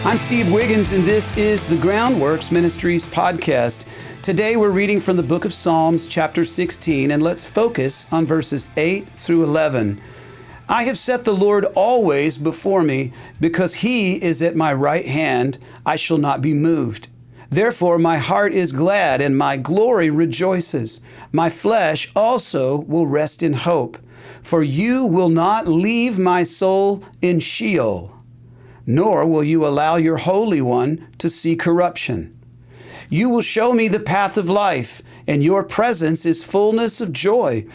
I'm Steve Wiggins, and this is the Groundworks Ministries podcast. Today we're reading from the book of Psalms, chapter 16, and let's focus on verses 8 through 11. I have set the Lord always before me, because he is at my right hand, I shall not be moved. Therefore my heart is glad, and my glory rejoices. My flesh also will rest in hope, for you will not leave my soul in Sheol, nor will you allow your Holy One to see corruption. You will show me the path of life, and your presence is fullness of joy.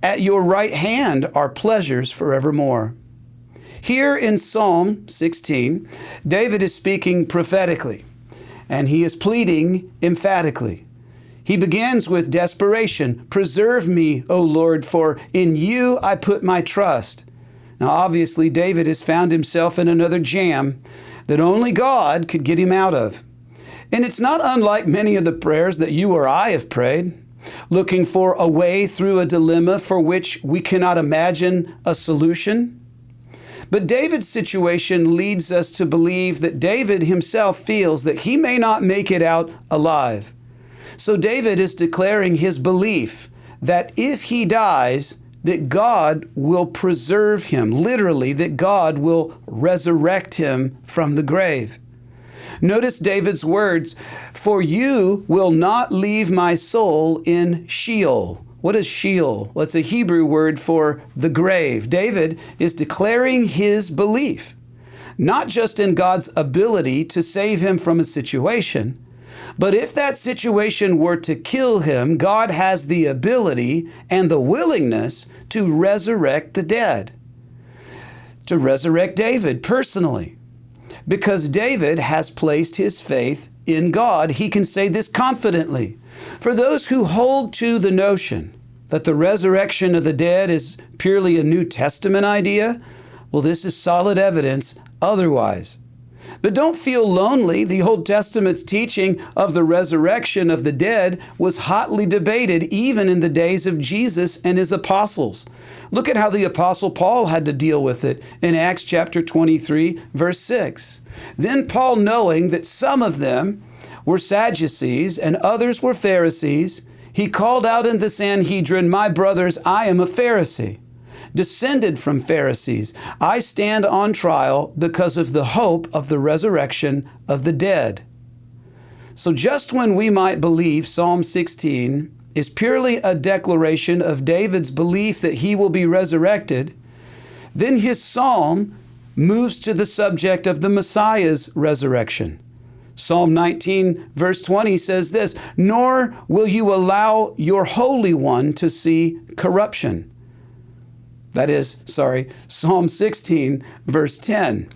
At your right hand are pleasures forevermore. Here in Psalm 16, David is speaking prophetically, and he is pleading emphatically. He begins with desperation. Preserve me, O Lord, for in you I put my trust. Now, obviously, David has found himself in another jam that only God could get him out of. And it's not unlike many of the prayers that you or I have prayed, looking for a way through a dilemma for which we cannot imagine a solution. But David's situation leads us to believe that David himself feels that he may not make it out alive. So David is declaring his belief that if he dies, that God will preserve him, literally, that God will resurrect him from the grave. Notice David's words, for you will not leave my soul in Sheol. What is Sheol? Well, it's a Hebrew word for the grave. David is declaring his belief, not just in God's ability to save him from a situation, but if that situation were to kill him, God has the ability and the willingness to resurrect the dead, to resurrect David personally. Because David has placed his faith in God, he can say this confidently. For those who hold to the notion that the resurrection of the dead is purely a New Testament idea, well, this is solid evidence otherwise. But don't feel lonely. The Old Testament's teaching of the resurrection of the dead was hotly debated even in the days of Jesus and his apostles. Look at how the Apostle Paul had to deal with it in Acts chapter 23, verse 6. Then Paul, knowing that some of them were Sadducees and others were Pharisees, he called out in the Sanhedrin, "My brothers, I am a Pharisee, descended from Pharisees. I stand on trial because of the hope of the resurrection of the dead." So just when we might believe Psalm 16 is purely a declaration of David's belief that he will be resurrected, then his psalm moves to the subject of the Messiah's resurrection. Psalm 19, verse 20 says this, "Nor will you allow your Holy One to see corruption." Psalm 16, verse 10.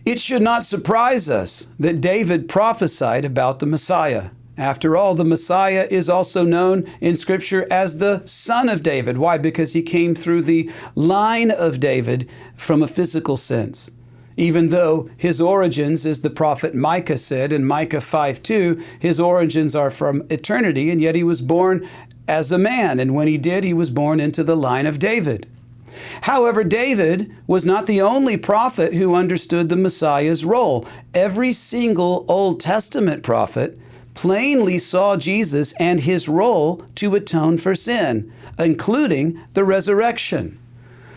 It should not surprise us that David prophesied about the Messiah. After all, the Messiah is also known in Scripture as the Son of David. Why? Because he came through the line of David from a physical sense. Even though his origins, as the prophet Micah said in Micah 5:2, his origins are from eternity, and yet he was born as a man, and when he did, he was born into the line of David. However, David was not the only prophet who understood the Messiah's role. Every single Old Testament prophet plainly saw Jesus and his role to atone for sin, including the resurrection.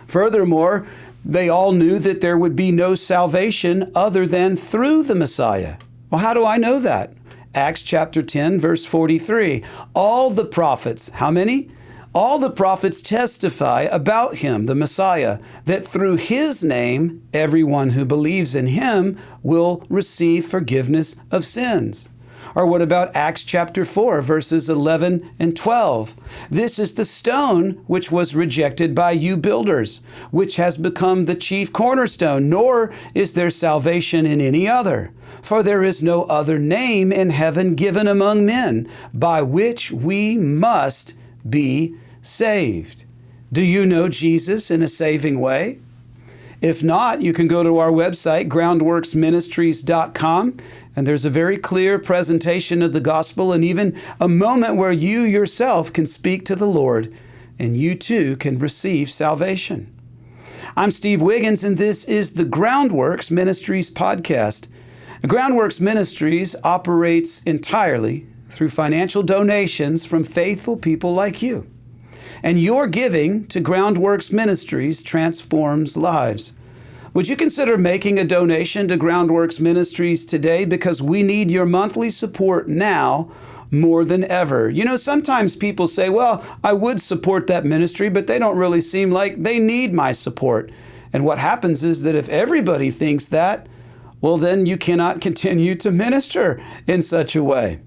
Furthermore, they all knew that there would be no salvation other than through the Messiah. Well, how do I know that? Acts chapter 10, verse 43. All the prophets, how many? All the prophets testify about him, the Messiah, that through his name, everyone who believes in him will receive forgiveness of sins. Or what about Acts chapter 4, verses 11 and 12? This is the stone which was rejected by you builders, which has become the chief cornerstone, nor is there salvation in any other. For there is no other name in heaven given among men by which we must be saved. Do you know Jesus in a saving way? If not, you can go to our website, groundworksministries.com, and there's a very clear presentation of the gospel and even a moment where you yourself can speak to the Lord and you too can receive salvation. I'm Steve Wiggins, and this is the Groundworks Ministries podcast. Groundworks Ministries operates entirely through financial donations from faithful people like you. And your giving to Groundworks Ministries transforms lives. Would you consider making a donation to Groundworks Ministries today, because we need your monthly support now more than ever? You know, sometimes people say, well, I would support that ministry, but they don't really seem like they need my support. And what happens is that if everybody thinks that, well, then you cannot continue to minister in such a way.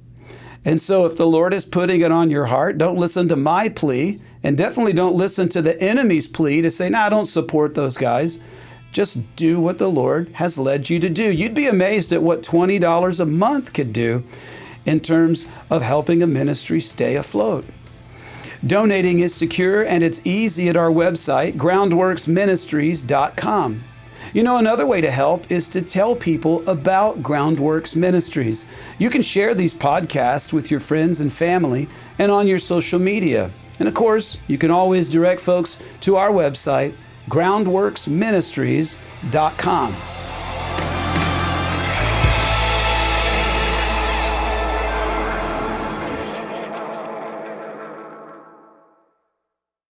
And so if the Lord is putting it on your heart, don't listen to my plea, and definitely don't listen to the enemy's plea to say, I don't support those guys. Just do what the Lord has led you to do. You'd be amazed at what $20 a month could do in terms of helping a ministry stay afloat. Donating is secure and it's easy at our website, groundworksministries.com. You know, another way to help is to tell people about Groundworks Ministries. You can share these podcasts with your friends and family and on your social media. And of course, you can always direct folks to our website, groundworksministries.com.